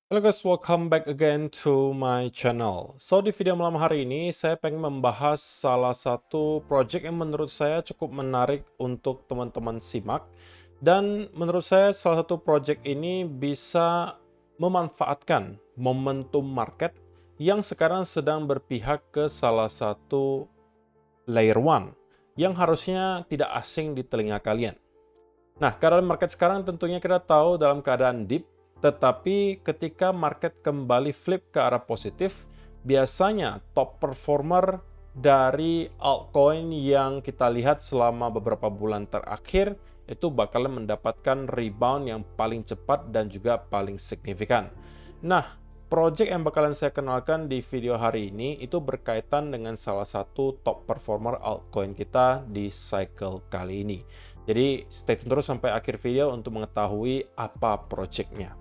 Halo guys, welcome back again to my channel. So, di video malam hari ini, saya pengen membahas salah satu project yang menurut saya cukup menarik untuk teman-teman simak. Dan menurut saya, salah satu project ini bisa memanfaatkan momentum market yang sekarang sedang berpihak ke salah satu layer one yang harusnya tidak asing di telinga kalian. Nah, keadaan market sekarang tentunya kita tahu dalam keadaan dip, tetapi ketika market kembali flip ke arah positif, biasanya top performer dari altcoin yang kita lihat selama beberapa bulan terakhir itu bakalan mendapatkan rebound yang paling cepat dan juga paling signifikan. Nah, project yang bakalan saya kenalkan di video hari ini itu berkaitan dengan salah satu top performer altcoin kita di cycle kali ini. Jadi stay tune terus sampai akhir video untuk mengetahui apa projectnya.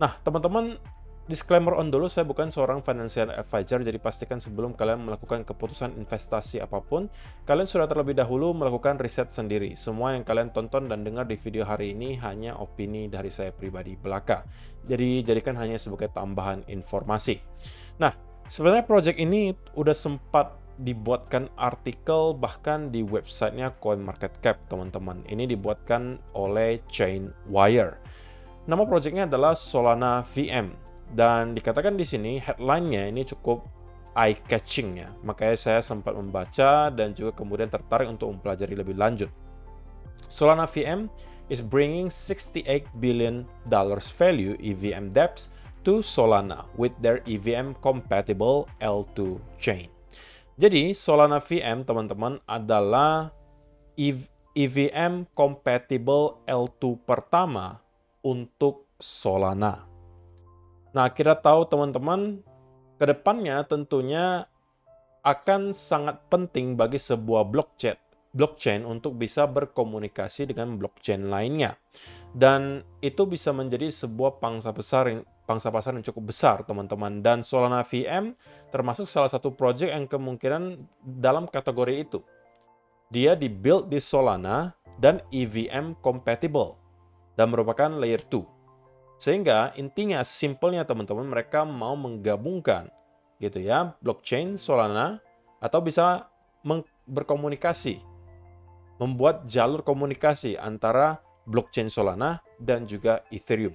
Nah, teman-teman, disclaimer on dulu, saya bukan seorang financial advisor, jadi pastikan sebelum kalian melakukan keputusan investasi apapun, kalian sudah terlebih dahulu melakukan riset sendiri. Semua yang kalian tonton dan dengar di video hari ini hanya opini dari saya pribadi belaka. Jadi jadikan hanya sebagai tambahan informasi. Nah, sebenarnya project ini udah sempat dibuatkan artikel bahkan di websitenya CoinMarketCap, teman-teman. Ini dibuatkan oleh Chainwire. Nama projectnya adalah Solana VM. Dan dikatakan di sini headline-nya ini cukup eye-catching ya. Makanya saya sempat membaca dan juga kemudian tertarik untuk mempelajari lebih lanjut. Solana VM is bringing $68 billion value EVM dApps to Solana with their EVM-compatible L2 chain. Jadi, Solana VM, teman-teman, adalah EVM compatible L2 pertama untuk Solana. Nah, kita tahu, teman-teman, ke depannya tentunya akan sangat penting bagi sebuah blockchain untuk bisa berkomunikasi dengan blockchain lainnya. Dan itu bisa menjadi sebuah pangsa pasar yang cukup besar, teman-teman. Dan Solana VM termasuk salah satu project yang kemungkinan dalam kategori itu. Dia di-build di Solana dan EVM compatible dan merupakan layer 2. Sehingga intinya simpelnya, teman-teman, mereka mau menggabungkan gitu ya, blockchain Solana atau bisa berkomunikasi, membuat jalur komunikasi antara blockchain Solana dan juga Ethereum.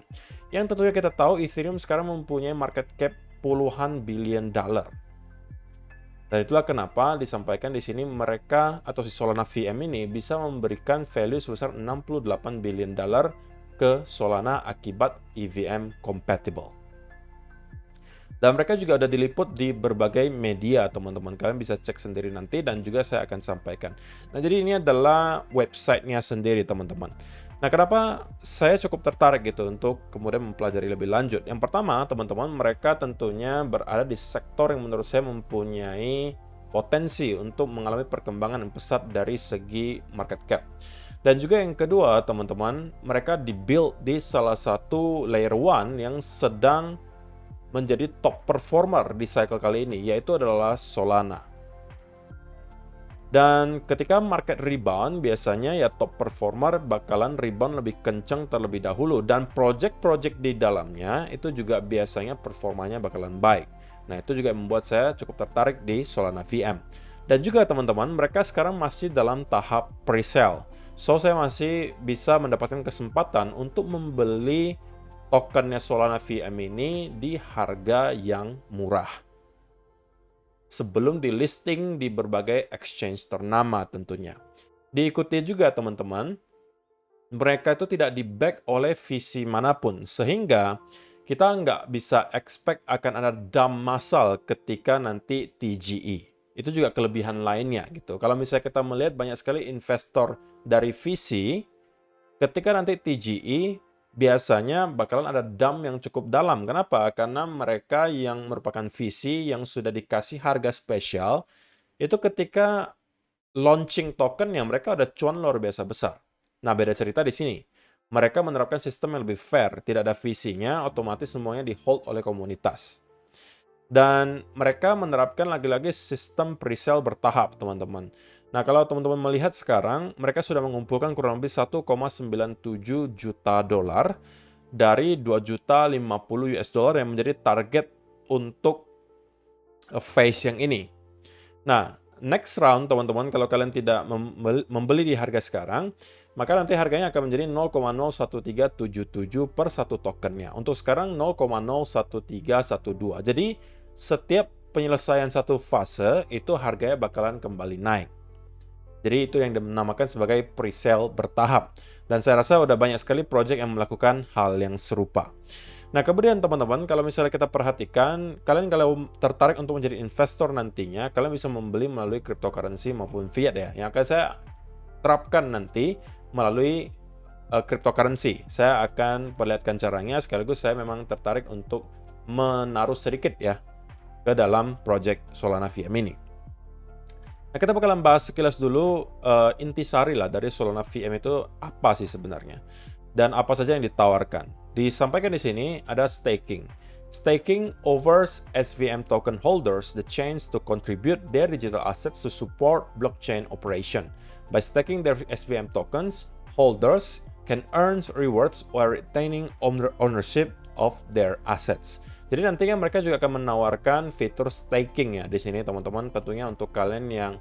Yang tentunya kita tahu Ethereum sekarang mempunyai market cap puluhan billion dollar. Dan itulah kenapa disampaikan di sini mereka atau si Solana VM ini bisa memberikan value sebesar 68 billion dollar ke Solana akibat EVM compatible. Dan mereka juga udah diliput di berbagai media, teman-teman. Kalian bisa cek sendiri nanti dan juga saya akan sampaikan. Nah, jadi ini adalah websitenya sendiri, teman-teman. Nah, kenapa saya cukup tertarik gitu untuk kemudian mempelajari lebih lanjut? Yang pertama, teman-teman, mereka tentunya berada di sektor yang menurut saya mempunyai potensi untuk mengalami perkembangan yang pesat dari segi market cap. Dan juga yang kedua, teman-teman, mereka di-build di salah satu layer 1 yang sedang menjadi top performer di cycle kali ini, yaitu adalah Solana. Dan ketika market rebound, biasanya ya top performer bakalan rebound lebih kencang terlebih dahulu. Dan project-project di dalamnya itu juga biasanya performanya bakalan baik. Nah, itu juga membuat saya cukup tertarik di Solana VM. Dan juga teman-teman, mereka sekarang masih dalam tahap pre-sale. So, saya masih bisa mendapatkan kesempatan untuk membeli tokennya Solana VM ini di harga yang murah sebelum di listing di berbagai exchange ternama tentunya. Diikuti juga, teman-teman, mereka itu tidak di-back oleh visi manapun, sehingga kita nggak bisa expect akan ada dump massal ketika nanti TGE. Itu juga kelebihan lainnya gitu. Kalau misalnya kita melihat banyak sekali investor dari visi, ketika nanti TGE, biasanya bakalan ada dump yang cukup dalam. Kenapa? Karena mereka yang merupakan VC yang sudah dikasih harga spesial, itu ketika launching token yang mereka ada cuan luar biasa besar. Nah, beda cerita di sini. Mereka menerapkan sistem yang lebih fair. Tidak ada VC-nya, otomatis semuanya di-hold oleh komunitas. Dan mereka menerapkan lagi-lagi sistem pre-sale bertahap, teman-teman. Nah, kalau teman-teman melihat sekarang, mereka sudah mengumpulkan kurang lebih 1,97 juta dolar dari 2.050.000 US dollar yang menjadi target untuk phase yang ini. Nah, next round teman-teman, kalau kalian tidak membeli di harga sekarang, maka nanti harganya akan menjadi 0,01377 per satu tokennya. Untuk sekarang 0,01312. Jadi setiap penyelesaian satu fase itu harganya bakalan kembali naik. Jadi itu yang dinamakan sebagai pre-sale bertahap. Dan saya rasa udah banyak sekali project yang melakukan hal yang serupa. Nah, kemudian teman-teman, kalau misalnya kita perhatikan, kalian kalau tertarik untuk menjadi investor nantinya, kalian bisa membeli melalui cryptocurrency maupun fiat ya. Yang akan saya terapkan nanti melalui cryptocurrency. Saya akan perlihatkan caranya, sekaligus saya memang tertarik untuk menaruh sedikit ya ke dalam project Solana VM ini. Nah, kita bakalan bahas sekilas dulu intisari lah dari Solana VM itu apa sih sebenarnya. Dan apa saja yang ditawarkan. Disampaikan di sini ada staking. Staking offers SVM token holders the chance to contribute their digital assets to support blockchain operation. By staking their SVM tokens, holders can earn rewards while retaining ownership of their assets. Jadi nantinya mereka juga akan menawarkan fitur staking ya di sini teman-teman. Tentunya untuk kalian yang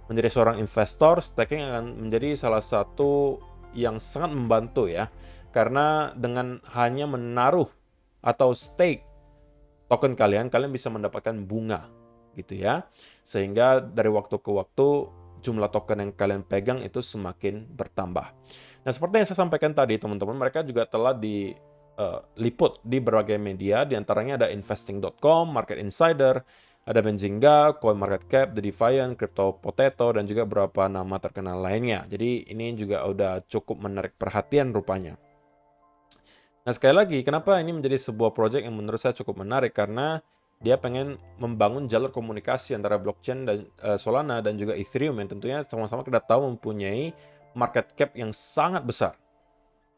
menjadi seorang investor, staking akan menjadi salah satu yang sangat membantu ya. Karena dengan hanya menaruh atau stake token kalian bisa mendapatkan bunga gitu ya. Sehingga dari waktu ke waktu jumlah token yang kalian pegang itu semakin bertambah. Nah, seperti yang saya sampaikan tadi teman-teman, mereka juga telah diliput di berbagai media, diantaranya ada investing.com, Market Insider, ada Benzinga, CoinMarketCap, The Defiant, Crypto Potato, dan juga beberapa nama terkenal lainnya. Jadi ini juga udah cukup menarik perhatian rupanya. Nah, sekali lagi, kenapa ini menjadi sebuah project yang menurut saya cukup menarik? Karena dia pengen membangun jalur komunikasi antara blockchain dan Solana dan juga Ethereum yang tentunya sama-sama kita tahu mempunyai market cap yang sangat besar.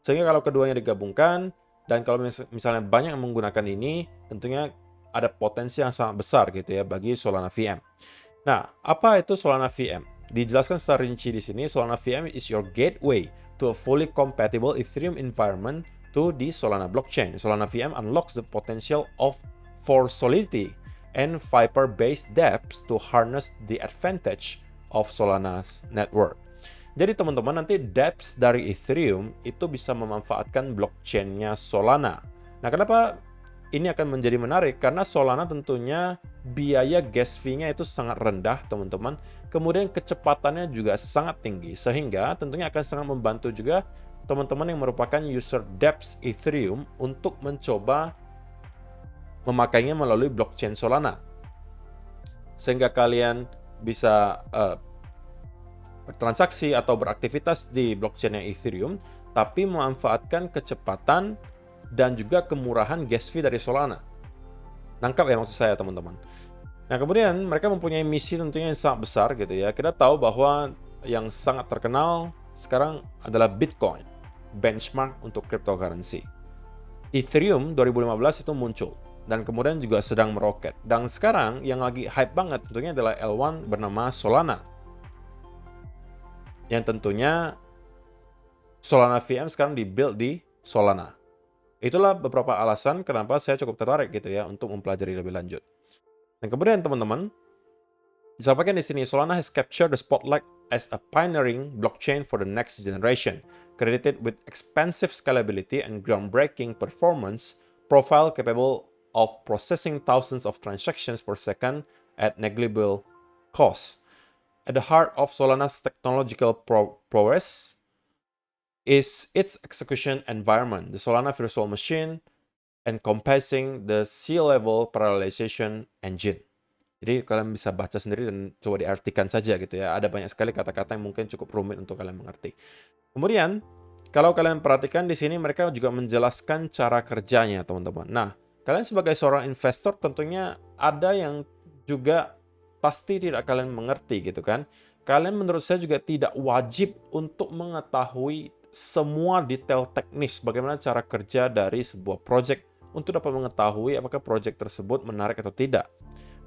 Sehingga kalau keduanya digabungkan, dan kalau misalnya banyak yang menggunakan ini, tentunya ada potensi yang sangat besar gitu ya bagi Solana VM. Nah, apa itu Solana VM? Dijelaskan secara rinci di sini, Solana VM is your gateway to a fully compatible Ethereum environment to the Solana blockchain. Solana VM unlocks the potential for Solidity and Viper-based dApps to harness the advantage of Solana's network. Jadi teman-teman, nanti dApps dari Ethereum itu bisa memanfaatkan blockchain-nya Solana. Nah, kenapa ini akan menjadi menarik? Karena Solana tentunya biaya gas fee-nya itu sangat rendah, teman-teman. Kemudian kecepatannya juga sangat tinggi, sehingga tentunya akan sangat membantu juga teman-teman yang merupakan user dApps Ethereum untuk mencoba memakainya melalui blockchain Solana. Sehingga kalian bisa bertransaksi atau beraktivitas di blockchain-nya Ethereum, tapi memanfaatkan kecepatan dan juga kemurahan gas fee dari Solana. Nangkap ya maksud saya teman-teman. Nah, kemudian mereka mempunyai misi tentunya yang sangat besar gitu ya. Kita tahu bahwa yang sangat terkenal sekarang adalah Bitcoin, benchmark untuk cryptocurrency. Ethereum 2015 itu muncul dan kemudian juga sedang meroket. Dan sekarang yang lagi hype banget tentunya adalah L1 bernama Solana. Yang tentunya Solana VM sekarang dibuild di Solana. Itulah beberapa alasan kenapa saya cukup tertarik gitu ya untuk mempelajari lebih lanjut. Dan kemudian teman-teman, disampaikan di sini Solana has captured the spotlight as a pioneering blockchain for the next generation, credited with expansive scalability and groundbreaking performance profile capable of processing thousands of transactions per second at negligible cost. At the heart of Solana's technological prowess is its execution environment, the Solana Virtual Machine, encompassing the sea-level parallelization engine. Jadi kalian bisa baca sendiri dan coba diartikan saja gitu ya. Ada banyak sekali kata-kata yang mungkin cukup rumit untuk kalian mengerti. Kemudian, kalau kalian perhatikan di sini mereka juga menjelaskan cara kerjanya, teman-teman. Nah, kalian sebagai seorang investor tentunya ada yang juga pasti tidak kalian mengerti gitu kan. Kalian menurut saya juga tidak wajib untuk mengetahui semua detail teknis bagaimana cara kerja dari sebuah project untuk dapat mengetahui apakah project tersebut menarik atau tidak.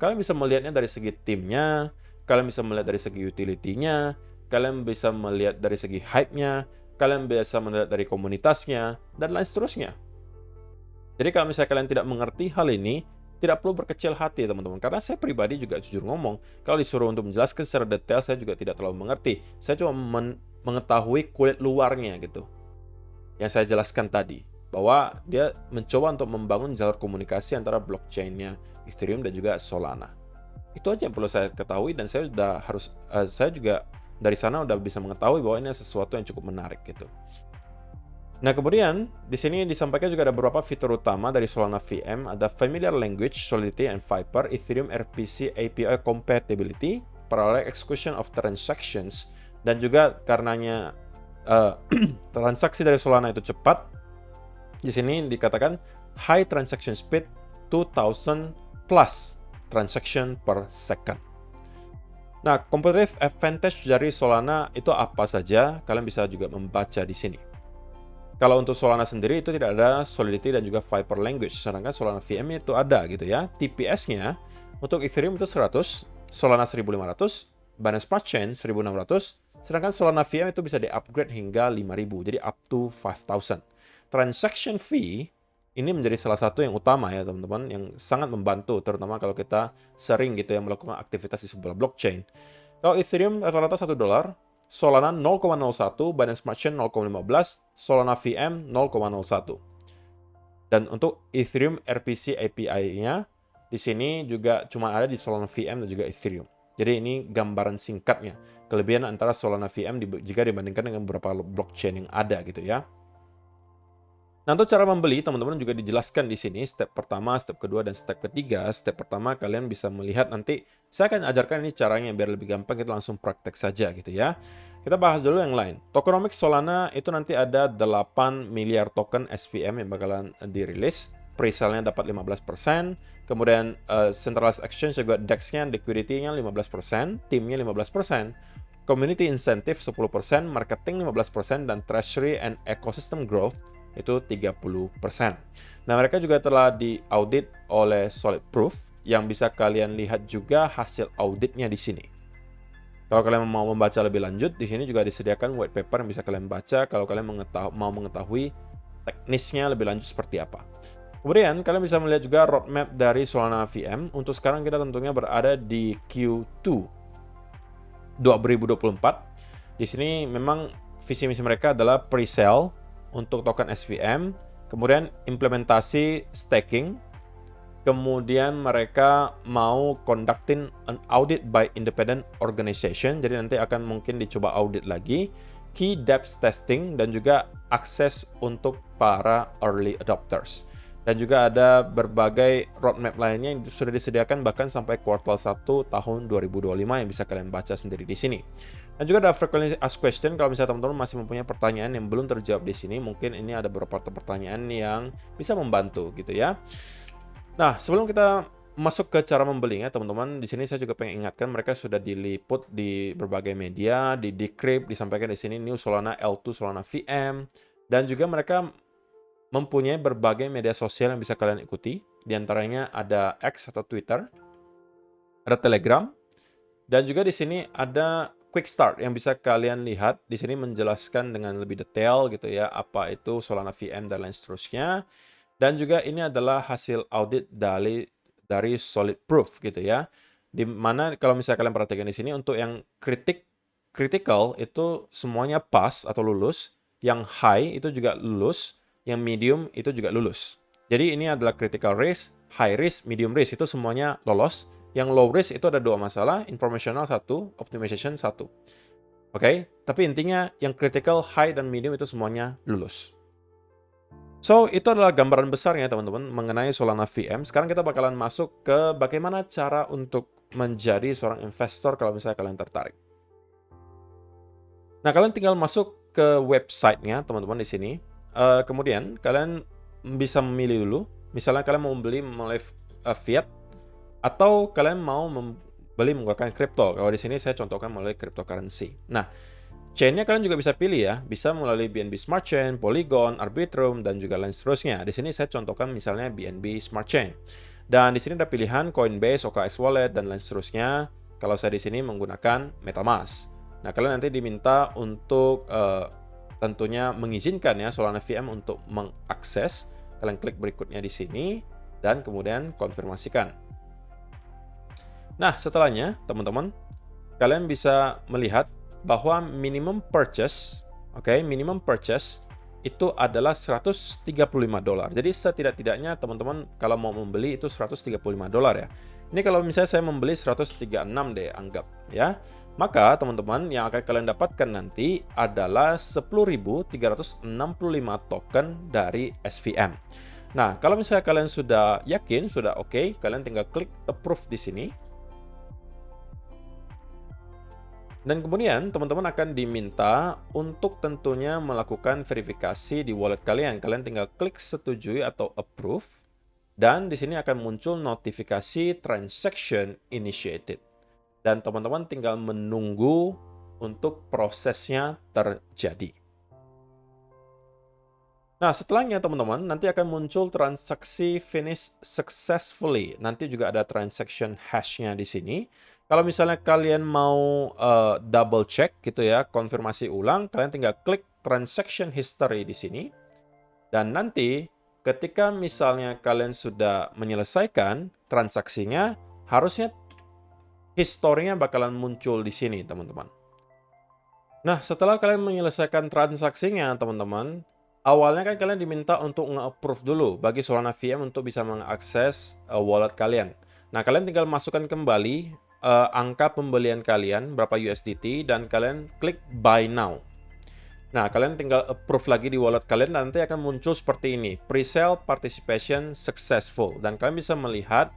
Kalian bisa melihatnya dari segi timnya, kalian bisa melihat dari segi utility-nya, kalian bisa melihat dari segi hype-nya, kalian bisa melihat dari komunitasnya, dan lain seterusnya. Jadi kalau misalnya kalian tidak mengerti hal ini, tidak perlu berkecil hati teman-teman. Karena saya pribadi juga jujur ngomong, kalau disuruh untuk menjelaskan secara detail, saya juga tidak terlalu mengerti. Saya cuma mengetahui kulit luarnya gitu. Yang saya jelaskan tadi, bahwa dia mencoba untuk membangun jalur komunikasi antara blockchain-nya Ethereum dan juga Solana. Itu aja yang perlu saya ketahui, dan saya juga dari sana udah bisa mengetahui bahwa ini sesuatu yang cukup menarik gitu. Nah, kemudian di sini disampaikan juga ada beberapa fitur utama dari Solana VM, ada Familiar Language, Solidity and Viper, Ethereum RPC API Compatibility, Parallel Execution of Transactions, dan juga karenanya transaksi dari Solana itu cepat. Di sini dikatakan high transaction speed 2000 plus transaction per second. Nah, competitive advantage dari Solana itu apa saja? Kalian bisa juga membaca di sini. Kalau untuk Solana sendiri itu tidak ada Solidity dan juga Viper Language, sedangkan Solana VM itu ada gitu ya. TPS-nya untuk Ethereum itu 100, Solana 1500, Binance Smart Chain 1600, sedangkan Solana VM itu bisa di-upgrade hingga 5000, jadi up to 5000. Transaction fee ini menjadi salah satu yang utama ya teman-teman, yang sangat membantu terutama kalau kita sering gitu ya melakukan aktivitas di sebuah blockchain. Kalau Ethereum rata-rata $1, Solana 0,01, Binance Smart Chain 0,15, Solana VM 0,01. Dan untuk Ethereum RPC API-nya di sini juga cuma ada di Solana VM dan juga Ethereum. Jadi ini gambaran singkatnya, kelebihan antara Solana VM jika dibandingkan dengan beberapa blockchain yang ada gitu ya. Nah, untuk cara membeli, teman-teman juga dijelaskan di sini, step pertama, step kedua, dan step ketiga. Step pertama, kalian bisa melihat nanti, saya akan ajarkan ini caranya biar lebih gampang, kita langsung praktek saja gitu ya. Kita bahas dulu yang lain. Tokenomics Solana itu nanti ada 8 miliar token SVM yang bakalan dirilis. Pre-sale-nya dapat 15%, kemudian Centralized Exchange juga DEX-nya, liquidity-nya 15%, timnya 15%, community incentive 10%, marketing 15%, dan treasury and ecosystem growth itu 30%. Nah, mereka juga telah diaudit oleh Solid Proof yang bisa kalian lihat juga hasil auditnya di sini. Kalau kalian mau membaca lebih lanjut, di sini juga disediakan white paper yang bisa kalian baca kalau kalian mau mengetahui teknisnya lebih lanjut seperti apa. Kemudian, kalian bisa melihat juga roadmap dari Solana VM. Untuk sekarang kita tentunya berada di Q2 2024. Di sini memang visi misi mereka adalah pre-sale untuk token SVM, kemudian implementasi staking, kemudian mereka mau conducting an audit by independent organization, jadi nanti akan mungkin dicoba audit lagi, key depth testing, dan juga akses untuk para early adopters. Dan juga ada berbagai roadmap lainnya yang sudah disediakan bahkan sampai kuartal 1 tahun 2025 yang bisa kalian baca sendiri di sini. Dan juga ada frequently asked question, kalau misalnya teman-teman masih mempunyai pertanyaan yang belum terjawab di sini, mungkin ini ada beberapa pertanyaan yang bisa membantu gitu ya. Nah, sebelum kita masuk ke cara membelinya, teman-teman, di sini saya juga pengen ingatkan mereka sudah diliput di berbagai media, di Decrypt, disampaikan di sini New Solana L2 Solana VM, dan juga mereka mempunyai berbagai media sosial yang bisa kalian ikuti. Di antaranya ada X atau Twitter, ada Telegram, dan juga di sini ada Quick Start yang bisa kalian lihat. Di sini menjelaskan dengan lebih detail gitu ya, apa itu Solana VM dan lain seterusnya. Dan juga ini adalah hasil audit dari Solid Proof gitu ya. Di mana kalau misalnya kalian perhatikan di sini, untuk yang critical itu semuanya pass atau lulus, yang high itu juga lulus, yang medium itu juga lulus. Jadi ini adalah critical risk, high risk, medium risk, itu semuanya lolos. Yang low risk itu ada 2 masalah, informational 1, optimization 1. Oke, tapi intinya yang critical, high, dan medium itu semuanya lulus. So, itu adalah gambaran besarnya teman-teman mengenai Solana VM. Sekarang kita bakalan masuk ke bagaimana cara untuk menjadi seorang investor kalau misalnya kalian tertarik. Nah, kalian tinggal masuk ke website-nya teman-teman di sini. Kemudian kalian bisa memilih dulu, misalnya kalian mau membeli melalui fiat, atau kalian mau membeli menggunakan kripto. Kalau di sini saya contohkan melalui cryptocurrency. Nah, chain-nya kalian juga bisa pilih ya, bisa melalui BNB Smart Chain, Polygon, Arbitrum, dan juga lain seterusnya. Di sini saya contohkan misalnya BNB Smart Chain. Dan di sini ada pilihan Coinbase, OKX Wallet, dan lain seterusnya. Kalau saya di sini menggunakan MetaMask. Nah, kalian nanti diminta untuk tentunya mengizinkan ya Solana VM untuk mengakses. kalian klik berikutnya di sini, dan kemudian konfirmasikan. Nah, setelahnya, teman-teman, kalian bisa melihat bahwa minimum purchase, minimum purchase itu adalah $135. Jadi setidak-tidaknya teman-teman kalau mau membeli itu $135 ya. Ini kalau misalnya saya membeli 136 deh anggap ya. Maka teman-teman yang akan kalian dapatkan nanti adalah 10.365 token dari SVM. Nah, kalau misalnya kalian sudah yakin, sudah oke, kalian tinggal klik approve di sini. Dan kemudian teman-teman akan diminta untuk tentunya melakukan verifikasi di wallet kalian. Kalian tinggal klik setujui atau approve. Dan di sini akan muncul notifikasi transaction initiated. Dan teman-teman tinggal menunggu untuk prosesnya terjadi. Nah, setelahnya teman-teman, nanti akan muncul transaksi finish successfully. Nanti juga ada transaction hash-nya di sini. Kalau misalnya kalian mau double check gitu ya, konfirmasi ulang, kalian tinggal klik transaction history di sini. Dan nanti ketika misalnya kalian sudah menyelesaikan transaksinya, harusnya historinya bakalan muncul di sini, teman-teman. Nah, setelah kalian menyelesaikan transaksinya, teman-teman, awalnya kan kalian diminta untuk nge-approve dulu bagi Solana VM untuk bisa mengakses wallet kalian. Nah, kalian tinggal masukkan kembali angka pembelian kalian, berapa USDT, dan kalian klik Buy Now. Nah, kalian tinggal approve lagi di wallet kalian, dan nanti akan muncul seperti ini, Pre-sale participation successful. Dan kalian bisa melihat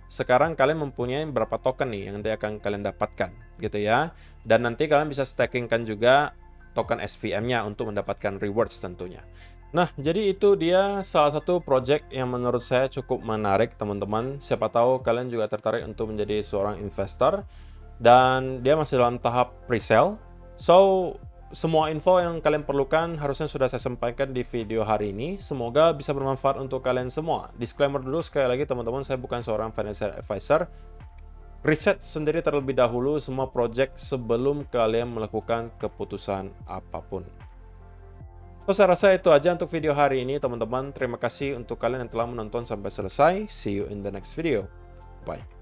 sekarang kalian mempunyai berapa token nih yang nanti akan kalian dapatkan gitu ya. Dan nanti kalian bisa stackingkan juga token SVM-nya untuk mendapatkan rewards tentunya. Nah, jadi itu dia salah satu project yang menurut saya cukup menarik teman-teman. Siapa tahu kalian juga tertarik untuk menjadi seorang investor. Dan dia masih dalam tahap pre-sale. So, semua info yang kalian perlukan harusnya sudah saya sampaikan di video hari ini. Semoga bisa bermanfaat untuk kalian semua. Disclaimer dulu sekali lagi teman-teman, saya bukan seorang financial advisor. Riset sendiri terlebih dahulu semua project sebelum kalian melakukan keputusan apapun. So, saya rasa itu aja untuk video hari ini teman-teman. Terima kasih untuk kalian yang telah menonton sampai selesai. See you in the next video. Bye.